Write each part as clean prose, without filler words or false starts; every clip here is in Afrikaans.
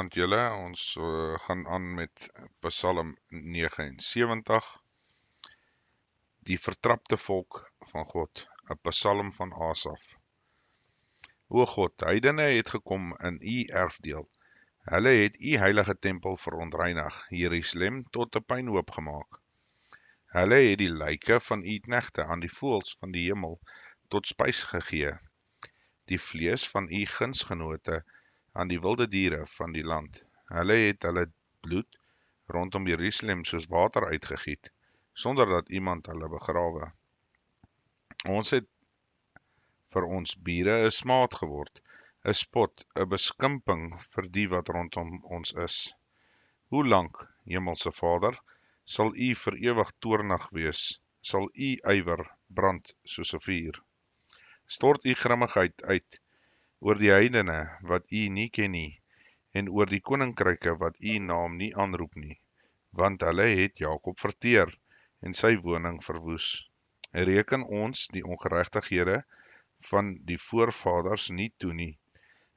Goeienaand julle, ons gaan aan met Psalm 79, die vertrapte volk van God, 'n Psalm van Asaf. O God, heidene het gekom in u erfdeel, hulle het u heilige tempel verontreinig, Jerusalem tot 'n pynhoop gemaak. Hulle het die lyke van u knegte aan die voëls van die hemel tot spys gegee, die vlees van u gunsgenote aan die wilde diere van die land. Hulle het hulle bloed rondom Jerusalem soos water uitgegiet, sonder dat iemand hulle begrawe. Ons het vir ons bure 'n smaad geword, 'n spot, 'n beskimping vir die wat rondom ons is. Hoe lank, Hemelse Vader, sal u vir ewig toornig wees, sal u ywer brand soos 'n vuur? Stort u grimmigheid uit oor die heidene wat u nie ken nie, en oor die koninkryke wat u naam nie aanroep nie, want hulle het Jakob verteer en sy woning verwoes. Reken ons die ongeregtighede van die voorvaders nie toe nie.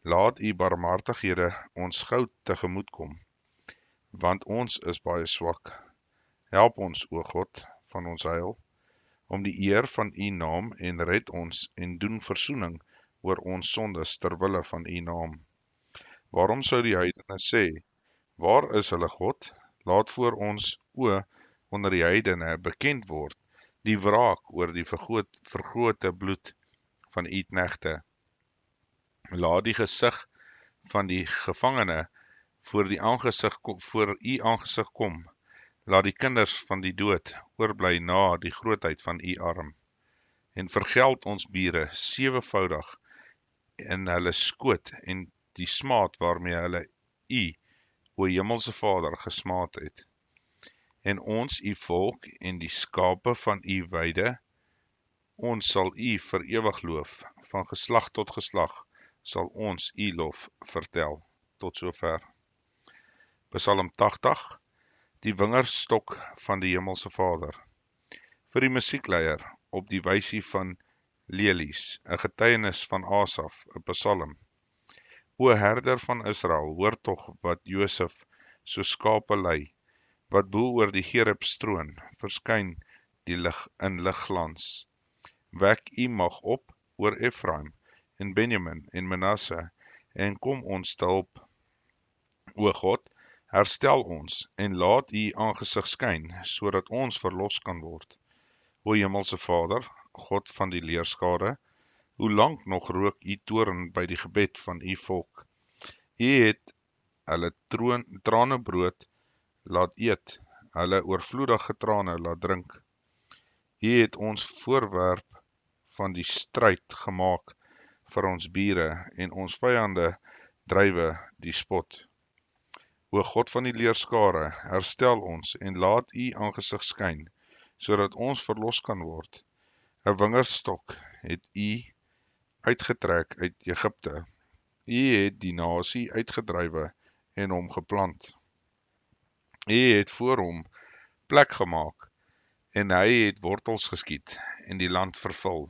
Laat u barmhartighede ons gou tegemoet kom, want ons is baie swak. Help ons, o God, van ons heil, om die eer van u naam en red ons en doen versoening oor ons sondes ter wille van u naam. Waarom sou die heidene sê, waar is hulle God? Laat voor ons onder die heidene bekend word, die wraak oor die vergote bloed van u knegte. Laat die gesig van die gevangene voor u aangesig kom. Laat die kinders van die dood oorbly na die grootheid van u arm. En vergeld ons bure 7voudig in hulle skoot en die smaad waarmee hulle u, o Hemelse Vader, gesmaad het. En ons, u volk en die skape van u weide, ons sal u vir ewig loof, van geslag tot geslag sal ons u lof vertel. Tot sover. Psalm 80, die wingerdstok van die Hemelse Vader. Vir die musiekleier op die wysie van lelies, 'n getuienis van Asaf, 'n psalm. O herder van Israel, hoor tog wat Josef so skape lei, wat bo oor die gerubs troon, verskyn die lig in ligglans. Wek u mag op oor Efraim en Benjamin en Manasse, en kom ons te hulp. O God, herstel ons en laat u aangesig skyn, sodat ons verlos kan word. O Hemelse Vader, God van die leerskare, hoe lank nog rook u toorn by die gebed van u volk? U het hulle tranebrood laat eet, hulle oorvloedige trane laat drink. U het ons voorwerp van die stryd gemaak vir ons bure en ons vyande drywe die spot. O God van die leerskare, herstel ons en laat u aangesig skyn, sodat ons verlos kan word. 'n wingerdstok het u uitgetrek uit Egipte. U het die nasie uitgedrywe en hom geplant. U het voor hom plek gemaak en hy het wortels geskiet en die land vervul.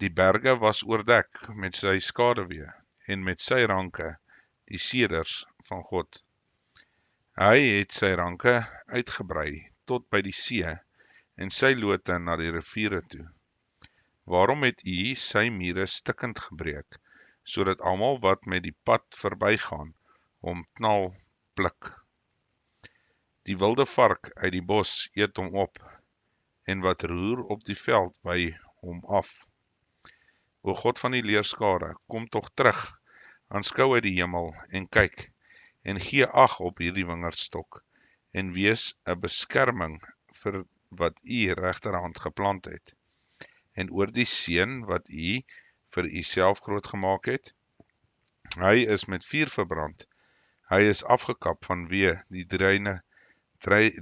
Die berge was oordek met sy skaduwee en met sy ranke, die seders van God. Hy het sy ranke uitgebrei tot by die see en sy lote na die riviere toe. Waarom het u sy mure stikkend gebreek, sodat almal wat met die pad verbygaan, hom knal pluk? Die wilde vark uit die bos eet hom op, en wat roer op die veld wy hom af. O God van die leerskare, kom tog terug, aanskou uit die hemel en kyk, en gee ag op hierdie wingerdstok, en wees 'n beskerming vir wat u regterhand geplant het, en oor die seun wat u vir u self groot gemaak het. Hy is met vuur verbrand, hy is afgekap vanweë die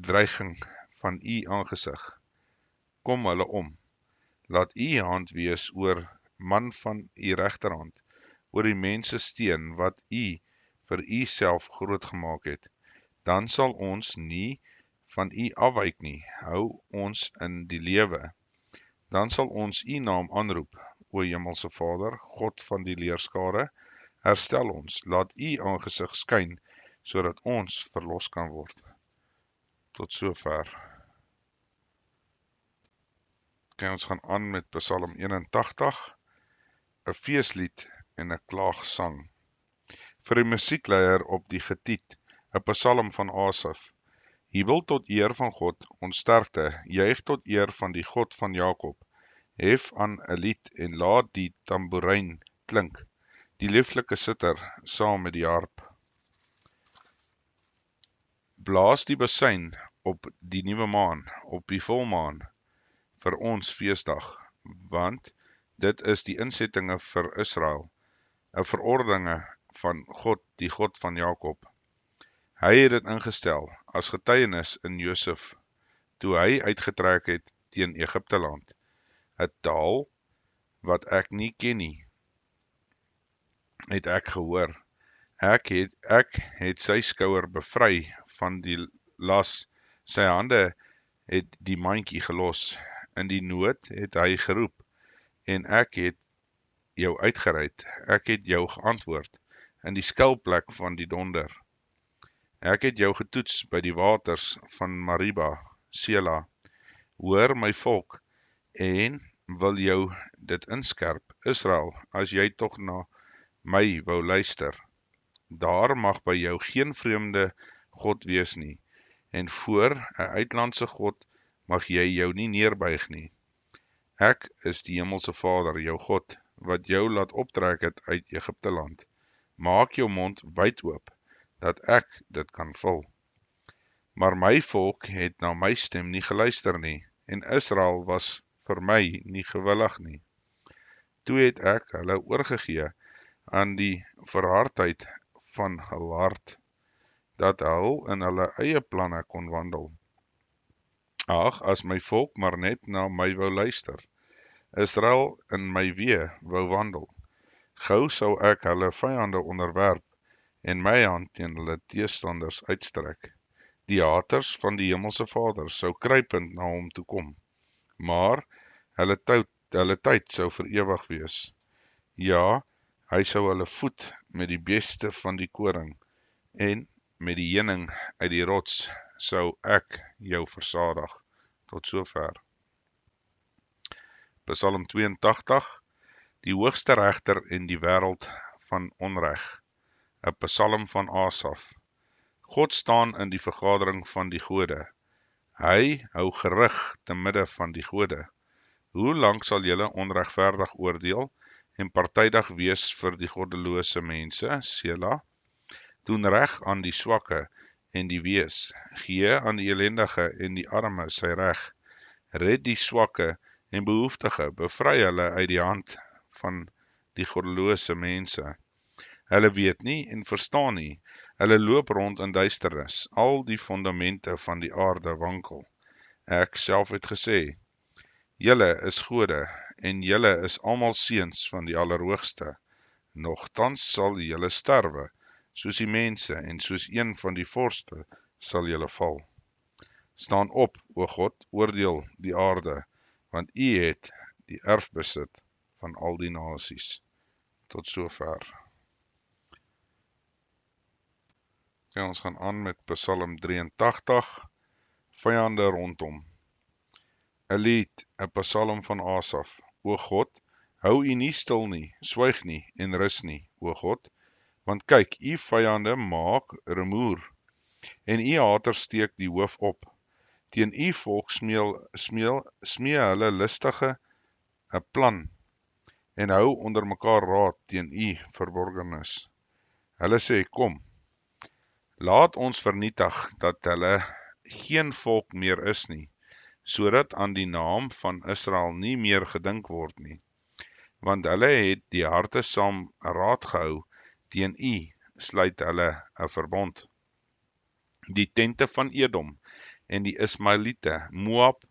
dreiging van u aangesig. Kom hulle om, laat u hand wees oor man van u regterhand, oor die mense steen wat u vir u self groot gemaak het. Dan sal ons nie van u afwyk nie, hou ons in die lewe. Dan sal ons u naam aanroep, o Hemelse Vader, God van die leerskare, herstel ons, laat u aangesig skyn sodat ons verlos kan word. Tot sover. Okay, ons gaan aan met Psalm 81, 'n feeslied en 'n klaagsang. Vir die musiekleier op die getiet, 'n psalm van Asaf. Jubel tot eer van God, ons sterkte, juig tot eer van die God van Jakob. Hef aan 'n lied en laat die tamboerijn klink, die lieflike sitter saam met die harp. Blaas die bassein op die nuwe maan, op die volmaan, vir ons feesdag, want dit is die insettinge vir Israel, 'n verordeninge van God, die God van Jakob. Hy het dit ingestel as getuienis in Josef, toe hy uitgetrek het teen Egipte land, 'n taal wat ek nie ken nie, het ek gehoor. Ek het sy skouer bevry van die las, sy hande het die mandjie gelos, in die nood het hy geroep, en ek het jou uitgeruid, ek het jou geantwoord, in die skuilplek van die donder. Ek het jou getoets by die waters van Mariba, Sela. Hoor my volk, en wil jou dit inskerp, Israel, as jy tog na my wou luister. Daar mag by jou geen vreemde God wees nie, en voor 'n uitlandse God mag jy jou nie neerbuig nie. Ek is die hemelse Vader, jou God, wat jou laat optrek het uit Egipte land. Maak jou mond wyd oop, dat ek dit kan vul. Maar my volk het na my stem nie geluister nie, en Israel was vir my nie gewillig nie. Toe het ek hulle oorgegee aan die verhardheid van hul hart, dat hul in hulle eie planne kon wandel. Ag, as my volk maar net na my wou luister, Israel in my weë wou wandel, gou sou ek hulle vyande onderwerp, en my hand teen hulle teestanders uitstrek. Die haters van die hemelse Vader sou kruipend na hom toe kom, maar hulle tyd sou vir ewig wees. Ja, hy sou hulle voed met die beste van die koring, en met die heuning uit die rots sou ek jou versadig. Tot sover. Psalm 82, die hoogste regter in die wêreld van onreg, 'n psalm van Asaf. God staan in die vergadering van die gode. Hy hou gerig te midde van die gode. Hoe lank sal julle onregverdig oordeel en partydig wees vir die goddelose mense, Sela? Doen reg aan die swakke en die wees, gee aan die elendige en die arme sy reg. Red die swakke en behoeftige, bevry hulle uit die hand van die goddelose mense. Hulle weet nie en verstaan nie, hulle loop rond in duisternis, al die fondamente van die aarde wankel. Ek self het gesê, julle is gode, en julle is almal seuns van die Allerhoogste. Nogtans sal julle sterwe, soos die mense, en soos een van die vorste sal julle val. Staan op, o God, oordeel die aarde, want U het die erfbesit van al die nasies. Tot sover. Okay, ons gaan aan met Psalm 83, vyande rondom. 'n lied, 'n psalm van Asaf. O God, hou U nie stil nie, swyg nie en rus nie, o God, want kyk, U vyande maak rumoer, en U haters steek die hoof op. Teen U volk smee hulle listige 'n plan, en hou onder mekaar raad teen U verborgenis. Hulle sê, kom, laat ons vernietig, dat hulle geen volk meer is nie, sodat aan die naam van Israel nie meer gedink word nie. Want hulle het die harte saam raad gehou, teen U sluit hulle 'n verbond. Die tente van Edom en die Ismaeliete, Moab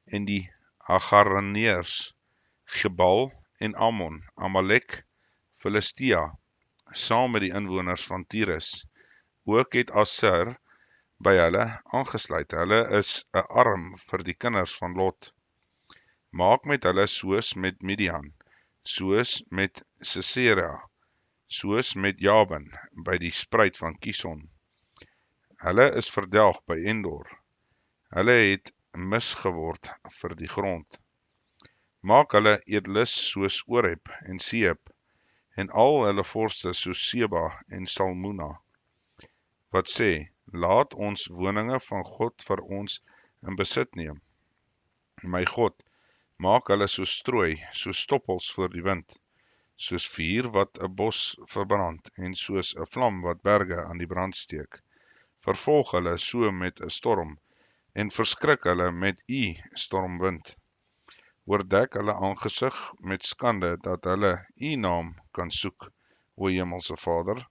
en die Hagaraneërs, Gebal en Ammon, Amalek, Filistia, saam met die inwoners van Tyrus. Ook het Assur by hulle aangesluit. Hulle is 'n arm vir die kinders van Lot. Maak met hulle soos met Midian, soos met Sisera, soos met Jabin by die spruit van Kison. Hulle is verdelg by Endor. Hulle het mis geword vir die grond. Maak hulle eedlis soos Oreb en Seeb, en al hulle vorste soos Seba en Salmuna, wat sê, laat ons woninge van God vir ons in besit neem. My God, maak hulle soos strooi, soos stoppels voor die wind, soos vuur wat 'n bos verbrand, en soos 'n vlam wat berge aan die brand steek. Vervolg hulle so met 'n storm, en verskrik hulle met u stormwind. Oordek hulle aangesig met skande, dat hulle u naam kan soek, o Hemelse Vader.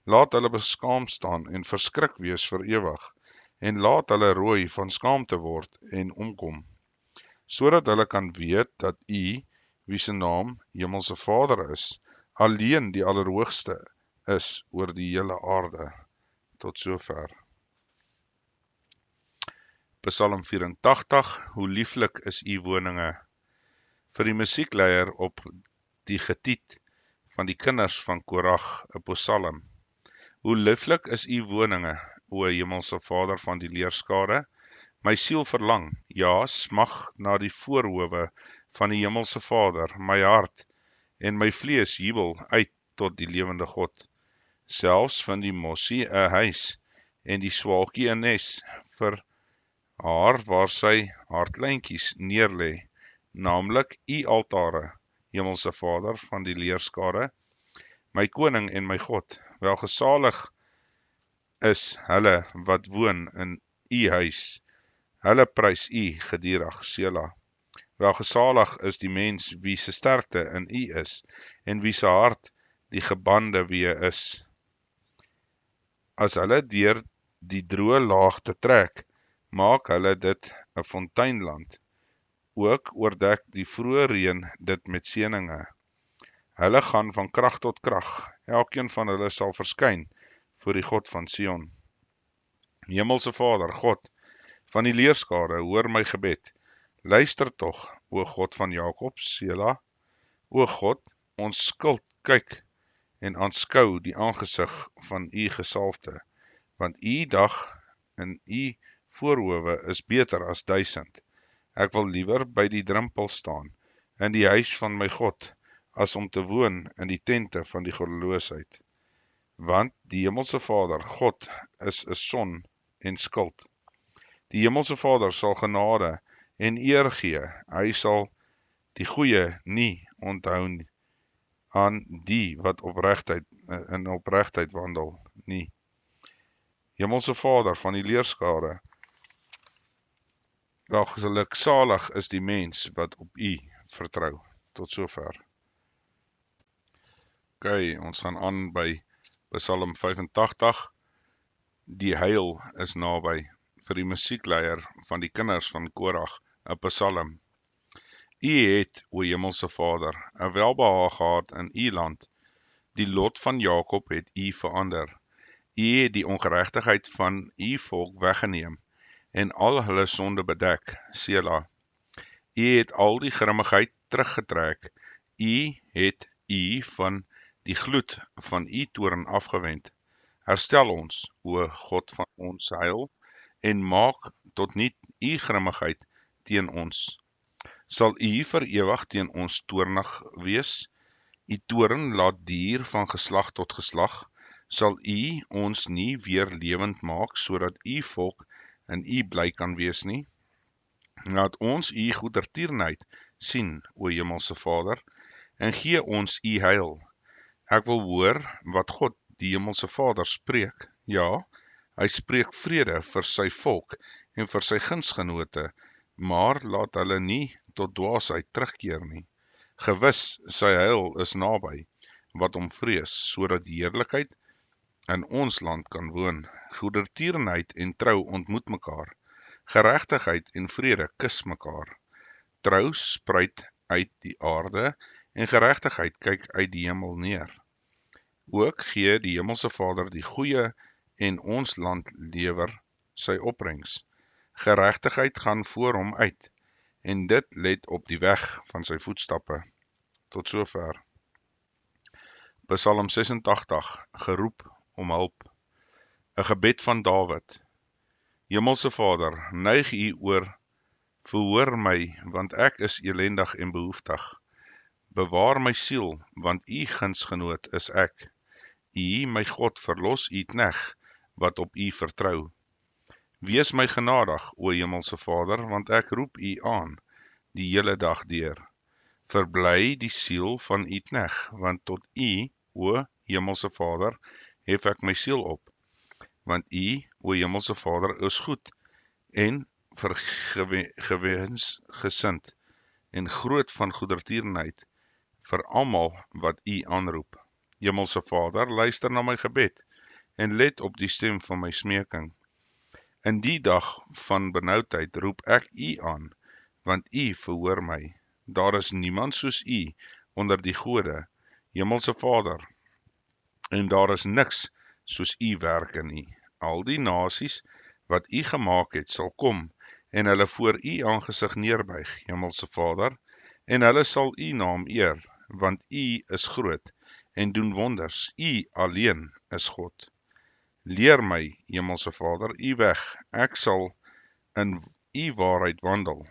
Laat hulle beskaam staan en verskrik wees vir ewig, en laat hulle rooi van skaamte word en omkom, sodat hulle kan weet dat u, wie se naam Hemelse Vader is, alleen die Allerhoogste is oor die hele aarde. Tot sover. Psalm 84, hoe lieflik is u woninge. Vir die musiekleier op die getiet van die kinders van Korag, 'n psalm. Hoe lieflik is u woninge, o Hemelse Vader van die leerskare. My siel verlang, ja, smag na die voorhowe van die Hemelse Vader, my hart en my vlees jubel uit tot die lewende God. Selfs van die mossie 'n huis en die swaalkie 'n nes vir haar waar sy haar kleintjies neerlê, naamlik u altare, Hemelse Vader van die leerskare, my koning en my God. Welgesalig is hulle wat woon in u huis. Hulle prys u gedurig, Sela. Welgesalig is die mens wie se sterkte in u is, en wie se hart die gebande wee is. As hulle deur die droë laagte trek, maak hulle dit 'n fonteinland. Ook oordek die vroeë reën dit met seëninge. Hulle gaan van krag tot krag, elkeen van hulle sal verskyn voor die God van Sion. Hemelse Vader, God van die leerskare, hoor my gebed. Luister tog, o God van Jakob, Sela. O God, ons skuld kyk en aanskou die aangesig van u gesalfde, want u dag in u voorhowe is beter as 1000. Ek wil liewer by die drempel staan, in die huis van my God, as om te woon in die tente van die goddeloosheid. Want die Hemelse Vader, God, is 'n son en skild. Die Hemelse Vader sal genade en eer gee. Hy sal die goeie nie onthou aan die wat in opregtheid wandel nie. Hemelse Vader van die leerskare, welgesalig is die mens wat op u vertrou. Tot sover. OK, ons gaan aan by Psalm 85. Die heil is naby, vir die musiekleier van die kinders van Korag, 'n psalm. U het, o Hemelse Vader, 'n welbehaag gehad in u land. Die lot van Jakob het u verander. U het die ongeregtigheid van u volk weggeneem en al hulle sonde bedek, Sela. U het al die grimmigheid teruggetrek. U het u van die gloed van u toorn afgewend. Herstel ons, o God van ons heil, en maak tot niet u grimmigheid teen ons. Sal u vir ewig teen ons toornig wees? U toorn laat duur van geslag tot geslag. Sal u ons nie weer lewend maak, sodat u volk in u bly kan wees nie? Laat ons u goedertierenheid sien, o Hemelse Vader, en gee ons u heil. Ek wil hoor wat God, die Hemelse Vader, spreek. Ja, hy spreek vrede vir sy volk en vir sy gunsgenote, maar laat hulle nie tot dwaasheid terugkeer nie. Gewis, sy heil is naby, wat hom vrees, sodat heerlikheid in ons land kan woon. Goedertierenheid en trou ontmoet mekaar. Geregtigheid en vrede kus mekaar. Trou spruit uit die aarde en geregtigheid kyk uit die hemel neer. Ook gee die Hemelse Vader die goeie en ons land lewer sy opbrengs. Geregtigheid gaan voor hom uit en dit let op die weg van sy voetstappe. Tot sover. Psalm 86, geroep om hulp. 'n gebed van Dawid. Hemelse Vader, neig U oor, verhoor my, want ek is elendig en behoeftig. Bewaar my siel, want U gunsgenoot is ek. U, my God, verlos U knegt, wat op U vertrou. Wees my genadig, o Hemelse Vader, want ek roep U aan, die hele dag deur. Verbly die siel van U knegt, want tot U, o Hemelse Vader, hef ek my siel op. Want U, o Hemelse Vader, is goed en vergewensgesind en groot van goedertierenheid vir almal wat U aanroep. Hemelse Vader, luister na my gebed en let op die stem van my smeking. In die dag van benoudheid roep ek U aan, want U verhoor my. Daar is niemand soos U onder die gode, Hemelse Vader, en daar is niks soos U werke nie. Al die nasies wat U gemaak het, sal kom en hulle voor U aangesig neerbuig, Hemelse Vader, en hulle sal U naam eer, want U is groot en doen wonders. U alleen is God. Leer my, Hemelse Vader, U weg. Ek sal in U waarheid wandel.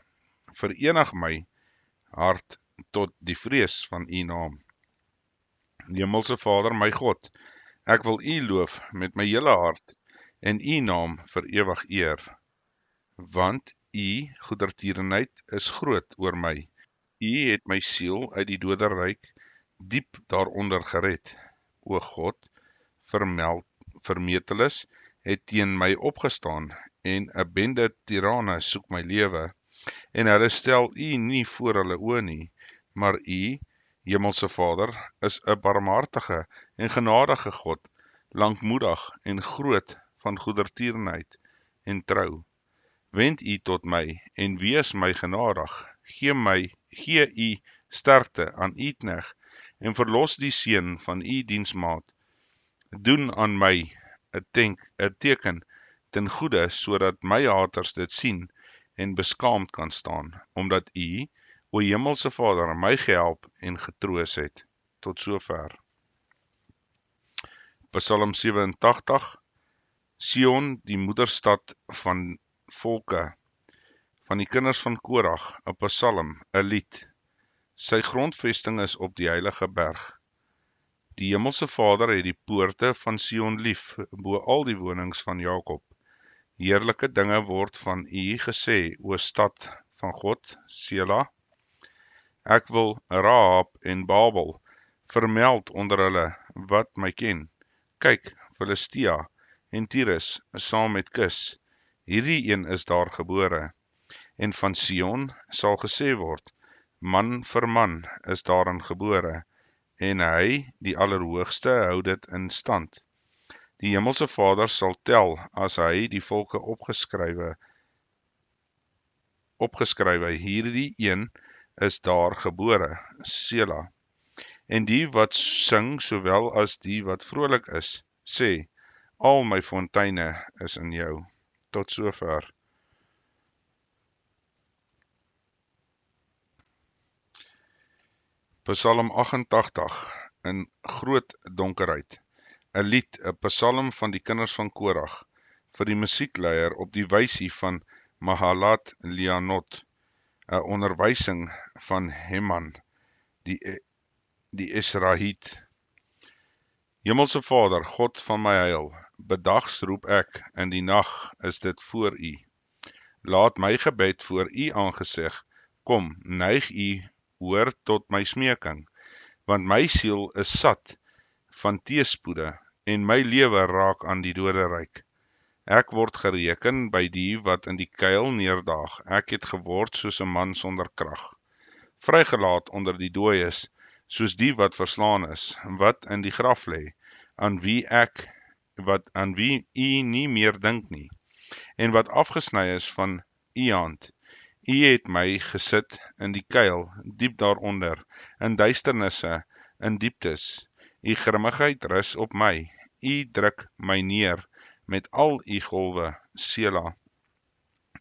Verenig my hart tot die vrees van U naam. Hemelse Vader, my God, ek wil U loof met my hele hart en U naam vir ewig eer, want U goedertierenheid is groot oor my. U het my siel uit die doderyk diep daaronder gered. O God, vermeteles het teen my opgestaan en 'n bende tirane soek my lewe, en hulle stel U nie voor hulle oë nie, maar U, Hemelse Vader, is 'n barmhartige en genadige God, lankmoedig en groot van goedertierenheid en trou. Wend U tot my en wees my genadig. Gee U sterkte aan U knegt en verlos die seun van U diensmaat. Doen aan my 'n teken ten goeie, sodat my haters dit sien en beskaamd kan staan, omdat U, o Hemelse Vader, my gehelp en getroos het. Tot sover. Psalm 87, Sion, die moederstad van volke, van die kinders van Korag, 'n psalm, 'n lied. Sy grondvesting is op die heilige berg. Die Hemelse Vader het die poorte van Sion lief, bo al die wonings van Jakob. Heerlike dinge word van U gesê, o stad van God, Sela. Ek wil Rahab en Babel vermeld onder hulle wat my ken. Kyk, Filistia en Tyrus saam met Kus, hierdie een is daar gebore. En van Sion sal gesê word, man vir man is daarin gebore, en hy, die Allerhoogste, hou dit in stand. Die Hemelse Vader sal tel as hy die volke opgeskrywe, hierdie een is daar gebore, Sela. En die wat sing, sowel as die wat vrolik is, sê, al my fonteine is in jou. Tot sover. Psalm 88, in groot donkerheid. 'n lied, 'n psalm van die kinders van Korag, vir die musiekleier op die wysie van Mahalat Leanot, 'n onderwysing van Heman, die Esrahiet. Hemelse Vader, God van my heil, bedags roep ek, in die nag is dit voor U. Laat my gebed voor U aangesig, kom, neig U hoor tot my smeking, want my siel is sat van teëspoede, en my lewe raak aan die doderyk. Ek word gereken by die wat in die kuil neerdaag, ek het geword soos 'n man sonder krag. Vrygelaat onder die dooies, soos die wat verslaan is, wat in die graf lê, aan wie U nie meer dink nie, en wat afgesny is van U hand. U het my gesit in die kuil, diep daaronder, in duisternisse, in dieptes. U grimmigheid rus op my, U druk my neer met al U golwe, Sela.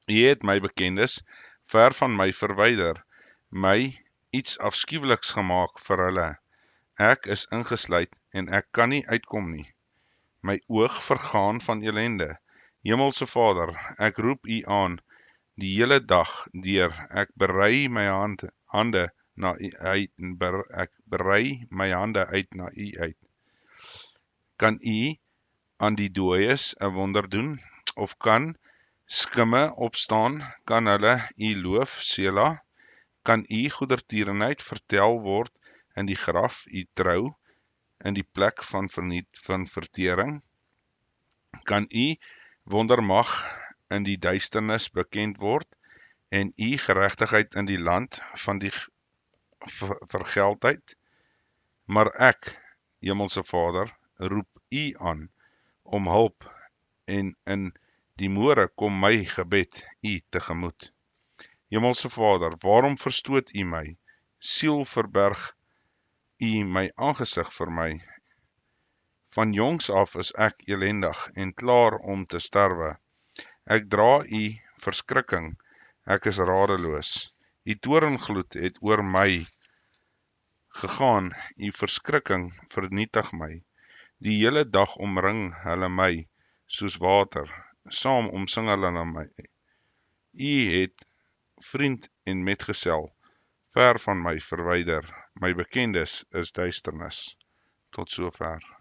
U het my bekendes ver van my verwyder, my iets afskuweliks gemaak vir hulle. Ek is ingesluit en ek kan nie uitkom nie. My oog vergaan van elende. Hemelse Vader, ek roep U aan die hele dag deur. Ek berei my hande na U uit, ek berei my hande uit na U uit. Kan U aan die dooies 'n wonder doen, of kan skimme opstaan, kan hulle U loof, Sela? Kan U goedertierenheid vertel word in die graf, U trou in die plek van vertering? Kan U wondermag in die duisternis bekend word en U geregtigheid in die land van die vergeldheid? Maar ek, Hemelse Vader, roep U aan om hulp en in die môre kom my gebed U tegemoet. Hemelse Vader, waarom verstoot U my? Siel verberg U my aangesig vir my. Van jongs af is ek elendig en klaar om te sterwe. Ek dra U verskrikking, ek is radeloos. U toorngloed het oor my gegaan, U verskrikking vernietig my. Die hele dag omring hulle my soos water, saam omsing hulle na my. U het vriend en metgesel ver van my verwyder. My bekendes is duisternis. Tot sover.